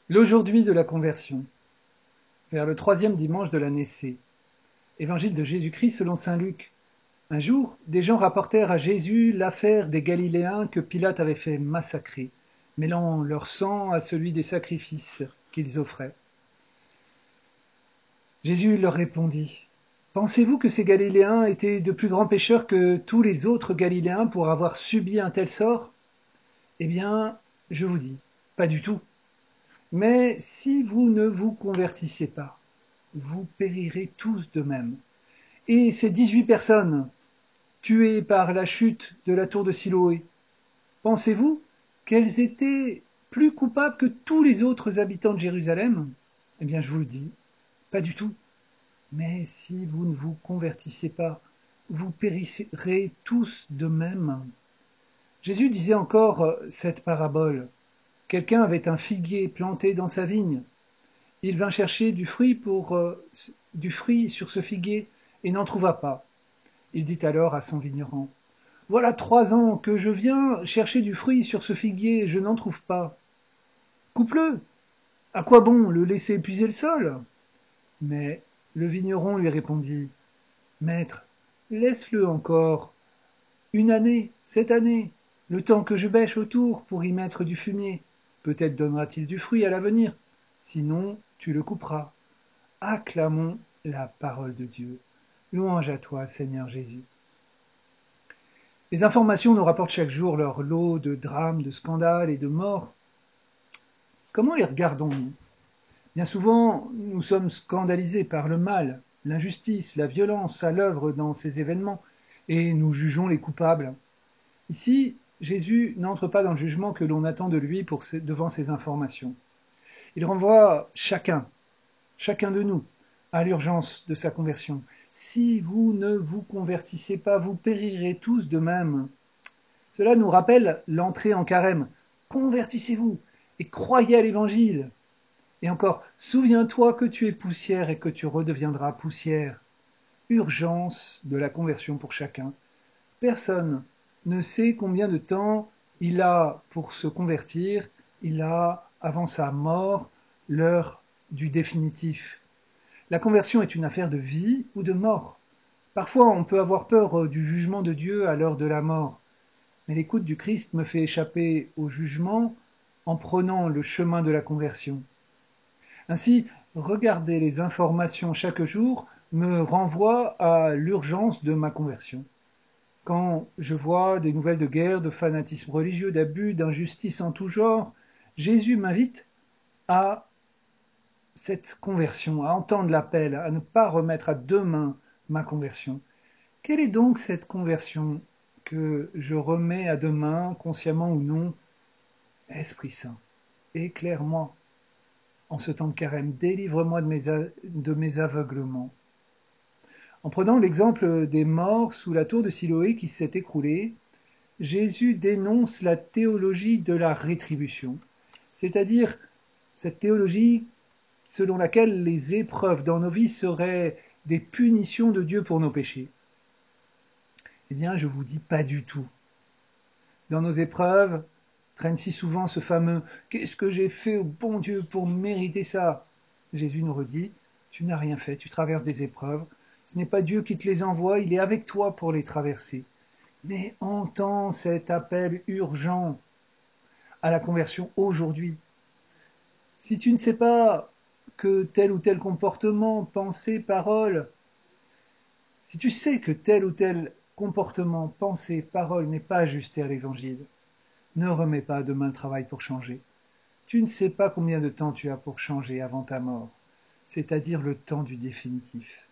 L'aujourd'hui de la conversion, vers le troisième dimanche de l'année C. Évangile de Jésus-Christ selon saint Luc. Un jour, des gens rapportèrent à Jésus l'affaire des Galiléens que Pilate avait fait massacrer, mêlant leur sang à celui des sacrifices qu'ils offraient. Jésus leur répondit, pensez-vous que ces Galiléens étaient de plus grands pécheurs que tous les autres Galiléens pour avoir subi un tel sort? Eh bien, je vous dis, pas du tout. Mais si vous ne vous convertissez pas, vous périrez tous de même. Et ces 18 personnes tuées par la chute de la tour de Siloé, pensez-vous qu'elles étaient plus coupables que tous les autres habitants de Jérusalem? Eh bien, je vous le dis, pas du tout. Mais si vous ne vous convertissez pas, vous périrez tous de même. Jésus disait encore cette parabole. Quelqu'un avait un figuier planté dans sa vigne. Il vint chercher du fruit sur ce figuier et n'en trouva pas. Il dit alors à son vigneron, voilà 3 ans que je viens chercher du fruit sur ce figuier et je n'en trouve pas. Coupe-le. À quoi bon le laisser épuiser le sol? Mais le vigneron lui répondit, maître, laisse-le encore 1 année, cette année, le temps que je bêche autour pour y mettre du fumier. Peut-être donnera-t-il du fruit à l'avenir. Sinon, tu le couperas. Acclamons la parole de Dieu. Louange à toi, Seigneur Jésus. Les informations nous rapportent chaque jour leur lot de drames, de scandales et de morts. Comment les regardons-nous? Bien souvent, nous sommes scandalisés par le mal, l'injustice, la violence à l'œuvre dans ces événements, et nous jugeons les coupables. Ici, Jésus n'entre pas dans le jugement que l'on attend de lui devant ces informations. Il renvoie chacun de nous, à l'urgence de sa conversion. Si vous ne vous convertissez pas, vous périrez tous de même. Cela nous rappelle l'entrée en carême. Convertissez-vous et croyez à l'évangile. Et encore, souviens-toi que tu es poussière et que tu redeviendras poussière. Urgence de la conversion pour chacun. Personne ne sait combien de temps il a pour se convertir, il a, avant sa mort, l'heure du définitif. La conversion est une affaire de vie ou de mort. Parfois, on peut avoir peur du jugement de Dieu à l'heure de la mort. Mais l'écoute du Christ me fait échapper au jugement en prenant le chemin de la conversion. Ainsi, regarder les informations chaque jour me renvoie à l'urgence de ma conversion. Quand je vois des nouvelles de guerre, de fanatisme religieux, d'abus, d'injustice en tout genre, Jésus m'invite à cette conversion, à entendre l'appel, à ne pas remettre à demain ma conversion. Quelle est donc cette conversion que je remets à demain, consciemment ou non? Esprit Saint, éclaire-moi en ce temps de carême, délivre-moi de mes aveuglements. En prenant l'exemple des morts sous la tour de Siloé qui s'est écroulée, Jésus dénonce la théologie de la rétribution, c'est-à-dire cette théologie selon laquelle les épreuves dans nos vies seraient des punitions de Dieu pour nos péchés. Eh bien, je vous dis pas du tout. Dans nos épreuves traîne si souvent ce fameux « Qu'est-ce que j'ai fait au bon Dieu pour mériter ça ?» Jésus nous redit « Tu n'as rien fait, tu traverses des épreuves. Ce n'est pas Dieu qui te les envoie, il est avec toi pour les traverser. Mais entends cet appel urgent à la conversion aujourd'hui. Si tu ne sais pas que tel ou tel comportement, pensée, parole, si tu sais que tel ou tel comportement, pensée, parole n'est pas ajusté à l'évangile, ne remets pas demain le travail pour changer. Tu ne sais pas combien de temps tu as pour changer avant ta mort, c'est-à-dire le temps du définitif.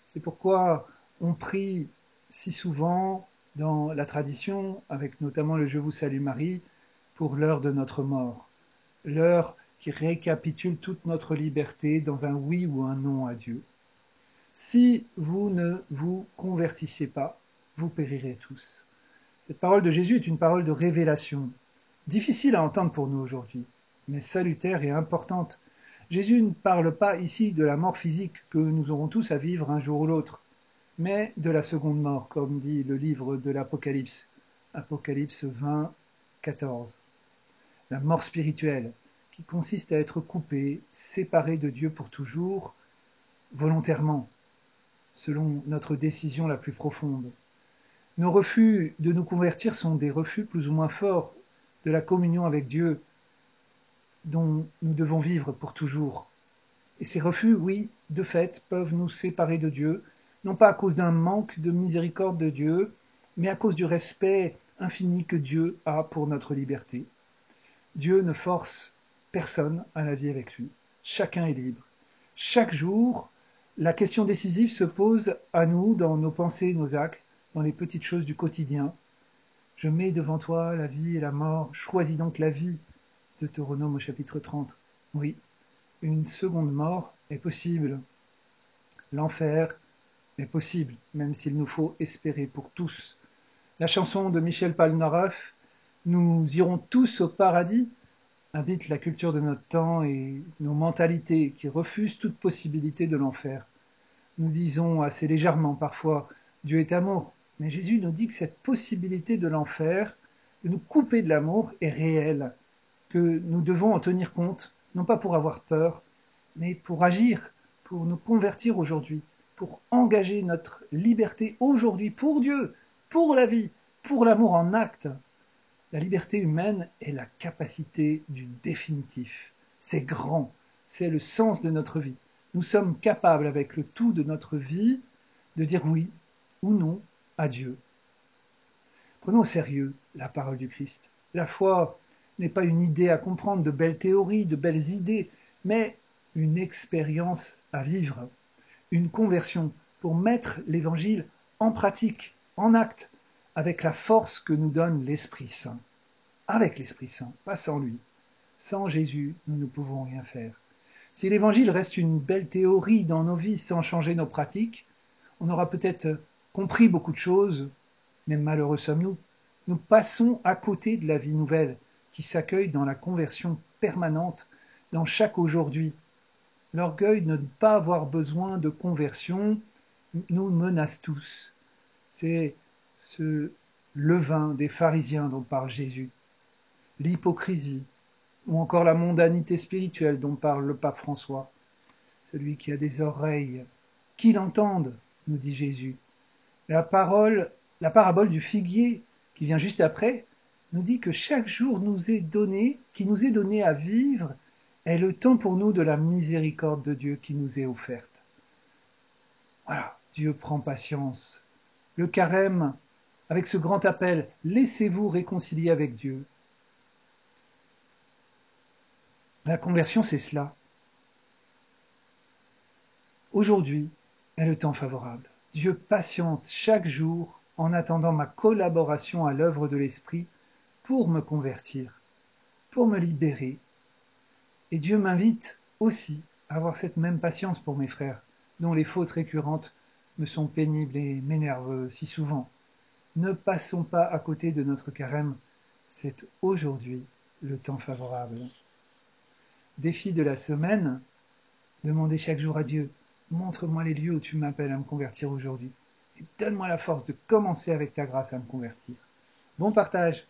C'est pourquoi on prie si souvent dans la tradition, avec notamment le Je vous salue Marie, pour l'heure de notre mort. L'heure qui récapitule toute notre liberté dans un oui ou un non à Dieu. Si vous ne vous convertissez pas, vous périrez tous. Cette parole de Jésus est une parole de révélation, difficile à entendre pour nous aujourd'hui, mais salutaire et importante. Jésus ne parle pas ici de la mort physique que nous aurons tous à vivre un jour ou l'autre, mais de la seconde mort, comme dit le livre de l'Apocalypse, Apocalypse 20, 14. La mort spirituelle, qui consiste à être coupé, séparé de Dieu pour toujours, volontairement, selon notre décision la plus profonde. Nos refus de nous convertir sont des refus plus ou moins forts de la communion avec Dieu dont nous devons vivre pour toujours. Et ces refus, oui, de fait, peuvent nous séparer de Dieu, non pas à cause d'un manque de miséricorde de Dieu, mais à cause du respect infini que Dieu a pour notre liberté. Dieu ne force personne à la vie avec lui. Chacun est libre. Chaque jour, la question décisive se pose à nous dans nos pensées et nos actes, dans les petites choses du quotidien. Je mets devant toi la vie et la mort, choisis donc la vie. Deutéronome au chapitre 30. Oui, une seconde mort est possible. L'enfer est possible, même s'il nous faut espérer pour tous. La chanson de Michel Polnareff, Nous irons tous au paradis, invite la culture de notre temps et nos mentalités qui refusent toute possibilité de l'enfer. Nous disons assez légèrement parfois Dieu est amour, mais Jésus nous dit que cette possibilité de l'enfer, de nous couper de l'amour, est réelle, que nous devons en tenir compte, non pas pour avoir peur, mais pour agir, pour nous convertir aujourd'hui, pour engager notre liberté aujourd'hui pour Dieu, pour la vie, pour l'amour en acte. La liberté humaine est la capacité du définitif. C'est grand, c'est le sens de notre vie. Nous sommes capables, avec le tout de notre vie, de dire oui ou non à Dieu. Prenons au sérieux la parole du Christ. La foi n'est pas une idée à comprendre, de belles théories, de belles idées, mais une expérience à vivre, une conversion pour mettre l'Évangile en pratique, en acte, avec la force que nous donne l'Esprit Saint. Avec l'Esprit Saint, pas sans lui. Sans Jésus, nous ne pouvons rien faire. Si l'Évangile reste une belle théorie dans nos vies sans changer nos pratiques, on aura peut-être compris beaucoup de choses, mais malheureux sommes-nous. Nous passons à côté de la vie nouvelle qui s'accueille dans la conversion permanente dans chaque aujourd'hui. L'orgueil de ne pas avoir besoin de conversion nous menace tous. C'est ce levain des pharisiens dont parle Jésus, l'hypocrisie, ou encore la mondanité spirituelle dont parle le pape François. Celui qui a des oreilles, qu'il entende, nous dit Jésus. La parabole du figuier, qui vient juste après, nous dit que chaque jour qui nous est donné à vivre, est le temps pour nous de la miséricorde de Dieu qui nous est offerte. Voilà, Dieu prend patience. Le carême, avec ce grand appel, laissez-vous réconcilier avec Dieu. La conversion, c'est cela. Aujourd'hui est le temps favorable. Dieu patiente chaque jour en attendant ma collaboration à l'œuvre de l'Esprit pour me convertir, pour me libérer. Et Dieu m'invite aussi à avoir cette même patience pour mes frères, dont les fautes récurrentes me sont pénibles et m'énervent si souvent. Ne passons pas à côté de notre carême, c'est aujourd'hui le temps favorable. Défi de la semaine, demandez chaque jour à Dieu, montre-moi les lieux où tu m'appelles à me convertir aujourd'hui, et donne-moi la force de commencer avec ta grâce à me convertir. Bon partage!